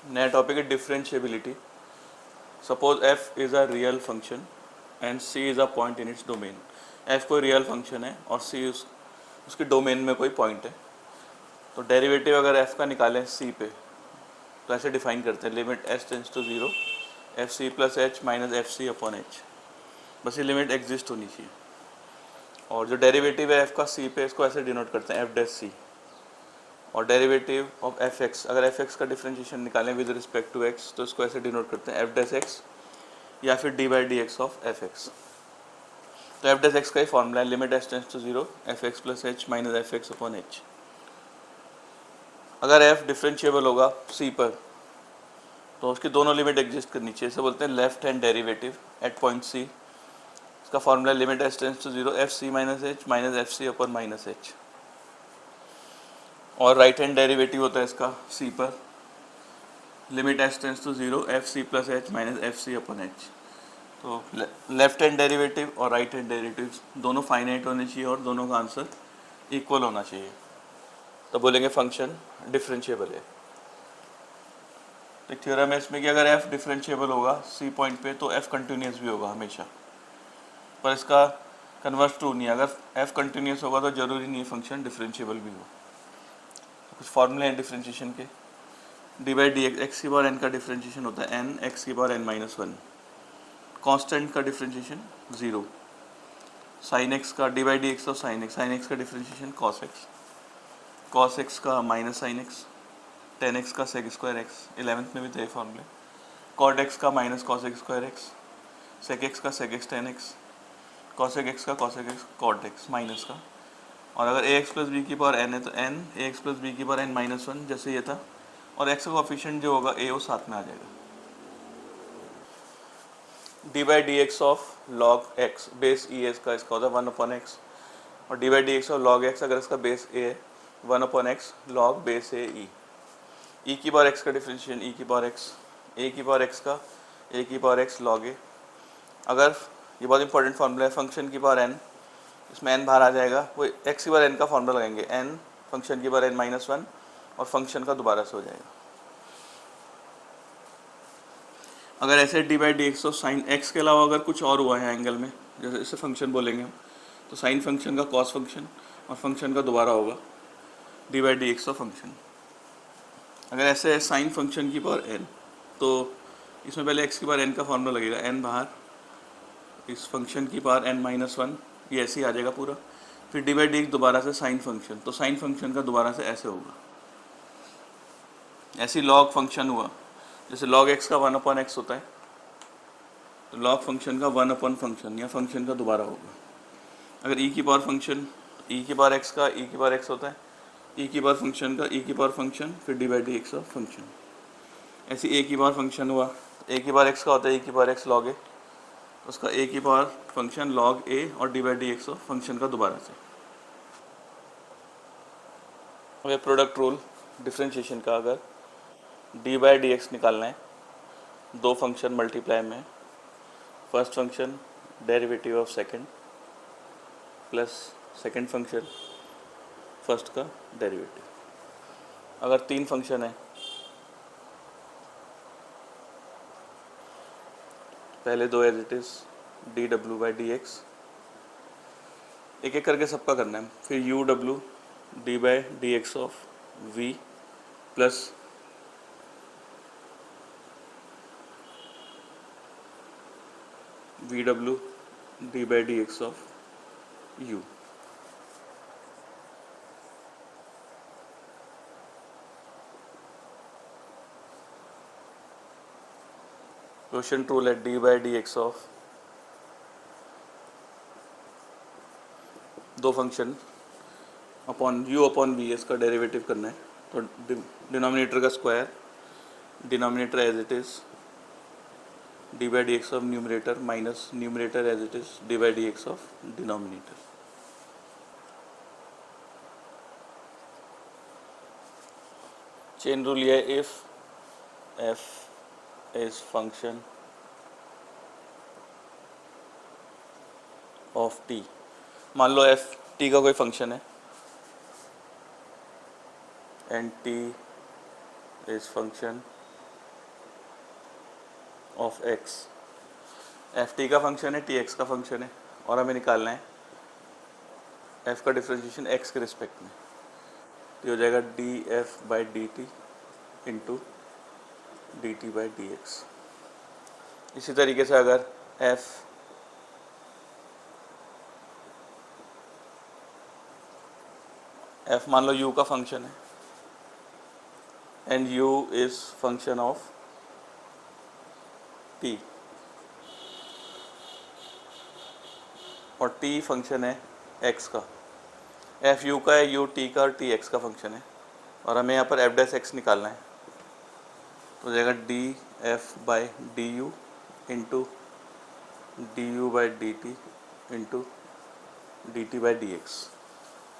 नया टॉपिक है differentiability. Suppose f is a real function and c is a point in its domain. f कोई real function है और c उसके domain में कोई पॉइंट है। तो डेरिवेटिव अगर f का निकालें c पे तो ऐसे डिफाइन करते हैं, limit s tends to 0 F C plus H minus F C upon h. बस ये लिमिट एग्जिस्ट होनी चाहिए। और जो डेरिवेटिव है f का c पे, इसको ऐसे डिनोट करते हैं f डैश c। और डेरिवेटिव ऑफ एफ एक्स, अगर एफ एक्स का डिफरेंशिएशन निकालें विद रिस्पेक्ट टू एक्स तो इसको ऐसे डिनोट करते हैं एफ डैश एक्स या फिर D by D x of F x. तो एफ डैश एक्स का ही फॉर्मूला है, limit H tends to 0 F x plus H minus F x upon H. अगर एफ डिफरेंशिएबल होगा सी पर तो उसकी दोनों लिमिट एग्जिस्ट करनी चाहिए, इसे बोलते हैं left hand derivative at point C. इसका formula limit H tends to 0 F C minus H minus F C upon minus H. और राइट हैंड डेरिवेटिव होता है इसका सी पर, limit H tends to 0 F C plus H minus F C upon H. तो left hand derivative और right hand derivative दोनों finite होने चाहिए और दोनों का आंसर इक्वल होना चाहिए, तो बोलेंगे फंक्शन डिफरेंशिएबल है। तो थ्योरम है इसमें कि अगर एफ डिफरेंशिएबल होगा सी पॉइंट पे तो एफ कंटिन्यूस भी होगा हमेशा, पर इसका कन्वर्स ट्रू नहीं है। अगर एफ कंटिन्यूस होगा तो जरूरी नहीं है फंक्शन डिफरेंशिएबल भी हो। कुछ फॉर्मूले हैं डिफरेंशिएशन के। डी बाई डी एक्स की पावर एन का डिफरेंशिएशन होता है एन एक्स की power N minus one. Constant का डिफरेंशिएशन 0। साइन एक्स का D by D x of sine X का differentiation cos X. Cos X का minus sine X. Tan X का सेक स्क्वायर एक्स, 11th में भी थे फॉर्मूले। कॉट एक्स का minus cos X square X. Sec X का sec x tan x. Cosec x का cosec x cot x minus का। और अगर ए एक्स प्लस बी की पावर एन है तो n a x plus b की पावर एन माइनस वन, जैसे ये था। और एक्स का कोफिशिएंट जो होगा ए वो साथ में आ जाएगा। D by D x of log x base E S का इसका होता है 1 अपॉन एक्स। और D by D x of log x अगर इसका बेस ए है 1 अपॉन एक्स लॉग बेस ए ई। ई की पावर एक्स का डिफरेंशिएशन ई की पावर एक्स, ए की पावर एक्स का ए की पावर एक्स लॉग ए। अगर ये बहुत इंपॉर्टेंट फॉर्मूला है, फंक्शन की पावर एन, इसमें एन बाहर आ जाएगा, वो एक्स की पावर एन का फॉर्मूला लगाएंगे, एन फंक्शन की पावर एन माइनस वन और फंक्शन का दोबारा से हो जाएगा। अगर ऐसे D by D x of sine x के अलावा अगर कुछ और हुआ है एंगल में, जैसे इसे फंक्शन बोलेंगे हम, तो साइन फंक्शन का कॉस फंक्शन और फंक्शन का दोबारा होगा D by D x of function. अगर ऐसे है साइन फंक्शन की पावर एन तो इसमें पहले एक्स की पावर एन का फॉर्मूला लगेगा, एन बाहर, इस फंक्शन की पावर एन माइनस वन, ये ऐसे ही आ जाएगा पूरा। फिर डी बाई डी एक्स दोबारा से साइन फंक्शन, तो साइन फंक्शन का दोबारा से ऐसे होगा। ऐसी लॉग फंक्शन हुआ, जैसे लॉग एक्स का 1 अपॉन एक्स होता है तो लॉग फंक्शन का 1 अपॉन फंक्शन या फंक्शन का दोबारा होगा। अगर ई की पावर फंक्शन ई की पावर एक्स का ई की पावर एक्स होता है, ई की पावर फंक्शन का ई की पावर फंक्शन फिर D by D x of function. ऐसे ए की पावर फंक्शन हुआ, ए की पावर एक्स का होता है ई की पावर एक्स लॉग ए, तो उसका ए की पावर फंक्शन लॉग ए और D by D x of function का दोबारा से। अब प्रोडक्ट रूल डिफरेंशिएशन का, अगर डी बाई डी एक्स निकालना है दो फंक्शन मल्टीप्लाई में, first function derivative of second plus second function first का डेरिवेटिव। अगर तीन फंक्शन है, पहले दो as it is D W by D X, एक एक करके सबका करना है। फिर U W D by D x of V plus V W D by D x of U. Question two let D by D x of दो function upon U upon we, इसका derivative करना है। तो denominator का square, denominator as it is d by D x of numerator minus numerator as it is d by D x of denominator. Chain rule ये है, if f is function of t, मान लो f t का कोई function है and t is function of x, f t का function है, t x का फंक्शन है, और हमें निकालना है एफ का डिफ्रेंशिएशन एक्स के रिस्पेक्ट में। तो ये हो जाएगा D F by D T into D T by D x. इसी तरीके से अगर एफ मान लो u का फंक्शन है and u is function of t और t फंक्शन है x का, एफ u का है, u t का और t x का फंक्शन है, और हमें यहाँ पर f डैश x निकालना है। तो हो जाएगा D F by D you into D you by D T into D T by D x.